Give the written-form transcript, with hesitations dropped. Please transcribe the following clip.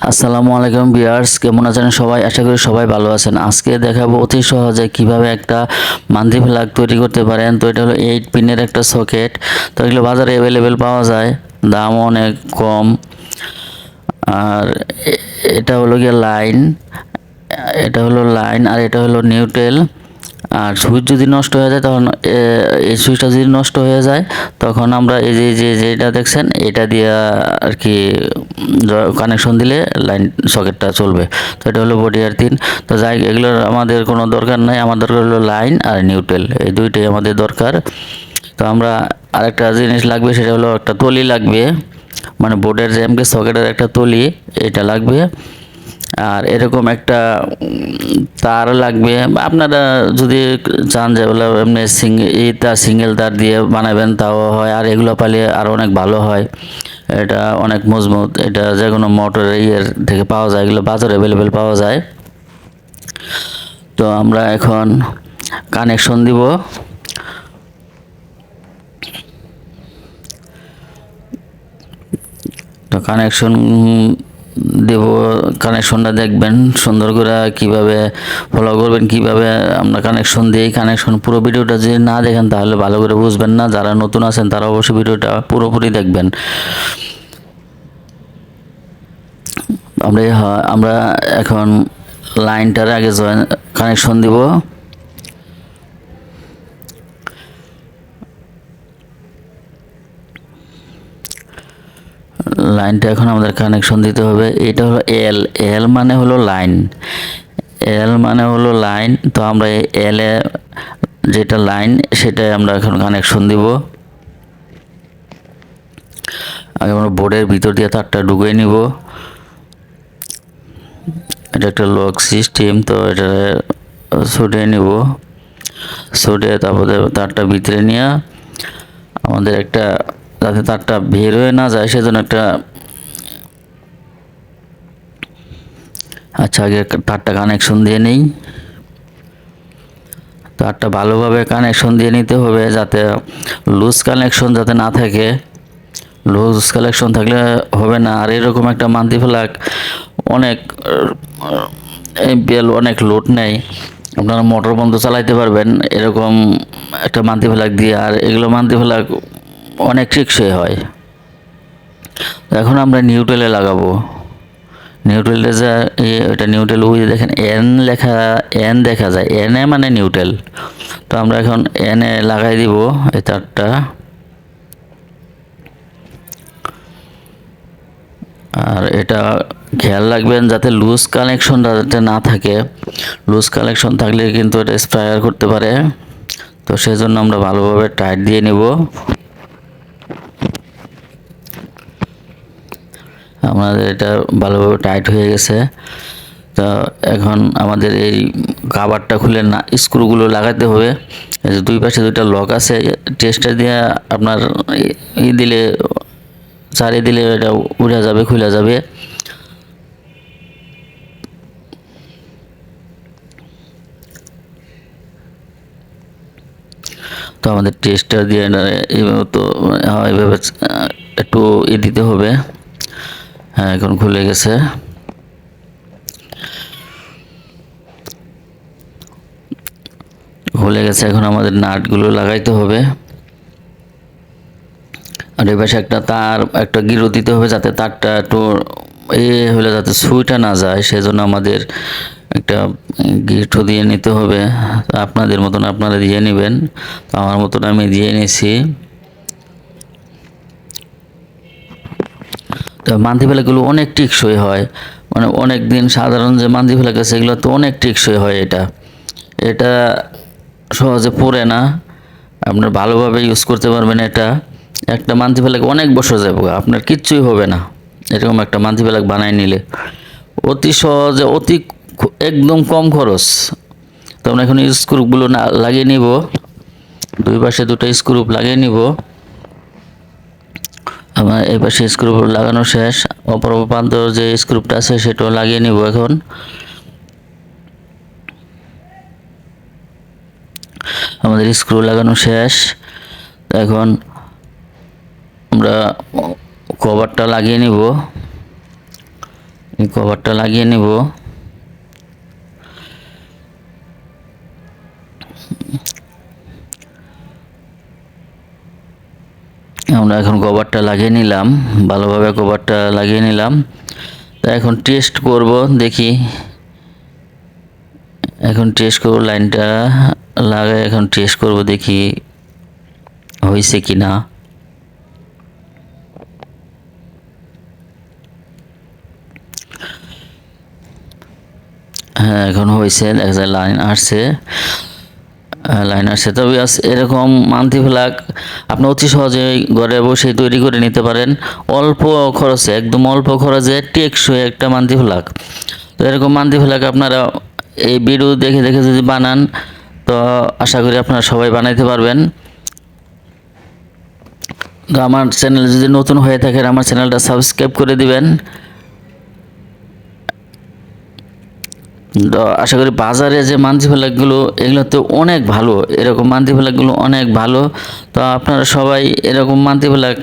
আসসালামু আলাইকুম ভিউয়ার্স, কেমন আছেন সবাই? আশা করি সবাই ভালো আছেন। আজকে দেখাবো অতি সহজে কিভাবে একটা মান্থলি প্লাগ তৈরি করতে পারেন। তো এটা হলো 8 পিনের একটা সকেট। তো এগুলো বাজারে অ্যাভেলেবেল পাওয়া যায়, দাম অনেক কম। আর এটা হলো গিয়ে লাইন, আর এটা হলো নিউট্রাল। আর সুইচ যদি নষ্ট হয়ে যায় তখন এই সুইচটা যদি নষ্ট হয়ে যায় তখন আমরা এই যে যেটা দেখছেন এটা দিয়ে আর কি কানেকশন দিলে লাইন সকেটটা চলবে। তো এটা হলো বডি আর 3। তো যাই এগুলোর আমাদের কোনো দরকার নাই, আমার দরকার হলো লাইন আর নিউট্রাল, এই দুইটাই আমাদের দরকার। তো আমরা আরেকটা জিনিস লাগবে, সেটা হলো একটা তলি লাগবে, মানে বোর্ডের যে এমকে সকেটের একটা তলি, এটা লাগবে। আর এরকম একটা তার লাগবে। আপনারা যদি চান যে বলে এমনি সিঙ্গেল তার দিয়ে বানাবেন তাও হয়, আর এগুলো পালে আরও অনেক ভালো হয়। এটা অনেক মজবুত, এটা যে কোনো মোটরের ইয়ের থেকে পাওয়া যায়, এগুলো বাজারে অ্যাভেলেবেল পাওয়া যায়। তো আমরা এখন কানেকশন দিব। তো কানেকশন দেব, কানেকশনটা দেখবেন সুন্দর করে কিভাবে ফলো করবেন, কিভাবে আমরা কানেকশন দিই। কানেকশন পুরো ভিডিওটা যদি না দেখেন তাহলে ভালো করে বুঝবেন না। যারা নতুন আছেন তারা অবশ্যই ভিডিওটা পুরোপুরি দেখবেন। আমরা এখন লাইনটার আগে কানেকশন দিব। লাইনটা এখন আমাদের কানেকশন দিতে হবে। এটা হলো এল, এল মানে হলো লাইন, এল মানে হলো লাইন। তো আমরা এল এ যেটা লাইন সেটাই আমরা এখন কানেকশন দিব। আগে আমরা বোর্ডের ভিতর দিয়ে তারটা ঢুকিয়ে নিব। এটা একটা লক সিস্টেম, তো এটা ছুটিয়ে নিব। ছুটিয়ে তারপরে তারটা ভিতরে নিয়ে আমাদের একটা, যাতে তারটা বের হয়ে না যায় সেজন্য একটা, আচ্ছা আগে তারটা কানেকশন দিয়ে নেই। তারটা ভালোভাবে কানেকশন দিয়ে নিতে হবে যাতে লুজ কানেকশন যাতে না থাকে। লুজ কানেকশন থাকলে হবে না। আর এরকম একটা মান্থলি প্লাগ অনেক এমপিএল অনেক লোড নেয়, আপনারা মোটর বন্ধ চালাইতে পারবেন এরকম একটা মান্থলি প্লাগ দিয়ে। আর এগুলো মান্থলি প্লাগ অনেক টেকসই হয়। এখন আমরা নিউট্রালে লাগাবো। নিউট্রালে যা এটা নিউট্রাল, ওই দেখেন এন লেখা, এন দেখা যায়, এন এ মানে নিউট্রাল। তো আমরা এখন এন এ লাগাই দিব এই তারটা। আর এটা খেয়াল রাখবেন যাতে লুজ কানেকশনটা যাতে না থাকে। লুজ কানেকশন থাকলে কিন্তু এটা স্পায়ার করতে পারে। তো সেজন্য আমরা ভালোভাবে টাইট দিয়ে নেব। আমাদের এটা ভালোভাবে টাইট হয়ে গেছে। তো এখন আমাদের এই কাভারটা খুলে না স্ক্রুগুলো লাগাতে হবে। এই যে দুই পাশে দুইটা লক আছে, টেস্টার দিয়ে আপনার দিলে, চালিয়ে দিলে এটা উড়ে যাবে, খুলে যাবে। তো আমাদের টেস্টার দিয়ে এইভাবে, তো এইভাবে একটু দিতে হবে। হ্যাঁ, এখন খুলে গেছে। খুলে গেছে, এখন আমাদের নাটগুলো লাগাইতে হবে। আর এই পাশে একটা তার, একটা গিরো দিতে হবে যাতে তারটা একটু হলে যাতে সুইটা না যায়, সেজন্য আমাদের একটা গিঁটো দিয়ে নিতে হবে। আপনাদের মতন আপনারা দিয়ে নেবেন, তো আমার মতন আমি দিয়ে নিয়েছি। তো মান্থলি প্লাগগুলো অনেক টেকসই হয়, মানে অনেক দিন, সাধারণ যে মান্থলি প্লাগ আছে সেগুলো তো অনেক টেকসই হয়। এটা সহজে পড়ে না, আপনার ভালোভাবে ইউজ করতে পারবেন। এটা একটা মান্থলি প্লাগ অনেক বছর যাবে, আপনার কিচ্ছুই হবে না এরকম একটা মান্থলি প্লাগ বানায় নিলে। অতি সহজে, একদম কম খরচ। তো আমরা এখন স্ক্রুপগুলো লাগিয়ে নিব। দুই পাশে দুটো স্ক্রুপ লাগিয়ে নিব। আমার এই পাশে স্ক্রুপ লাগানো শেষ, অপর প্রান্ত যে স্ক্রুপটা আছে সেটাও লাগিয়ে নিব। এখন আমাদের স্ক্রু লাগানো শেষ। এখন আমরা কভারটা লাগিয়ে নিব। কভারটা লাগিয়ে নেব। আমরা এখন কভারটা লাগিয়ে নিলাম, ভালোভাবে কভারটা লাগিয়ে নিলাম। তো এখন টেস্ট করব, দেখি এখন টেস্ট করব, লাইনটা লাগাই এখন টেস্ট করব দেখি হয়েছে কি না। হ্যাঁ এখন হয়েছে, দেখা যায় লাইন আসছে, তবে এরকম মান্থলি ফ্ল্যাগ আপনি অতি সহজে ঘরে বসে তৈরি করে নিতে পারেন, অল্প খরচে, একদম অল্প খরচে টেকসই একটা মান্থলি ফ্ল্যাগ। তো এরকম মান্থলি ফ্ল্যাগ আপনারা এই ভিডিও দেখে দেখে যদি বানান, তো আশা করি আপনারা সবাই বানাইতে পারবেন। তো আমার চ্যানেল যদি নতুন হয়ে থাকেন, আমার চ্যানেলটা সাবস্ক্রাইব করে দিবেন। তো আশা করি বাজারে যে মান্থলি ফ্ল্যাগগুলো এগুলো তো অনেক ভালো, এরকম মান্থলি ফ্ল্যাগগুলো অনেক ভালো। তো আপনারা সবাই এরকম মান্থলি ফ্ল্যাগ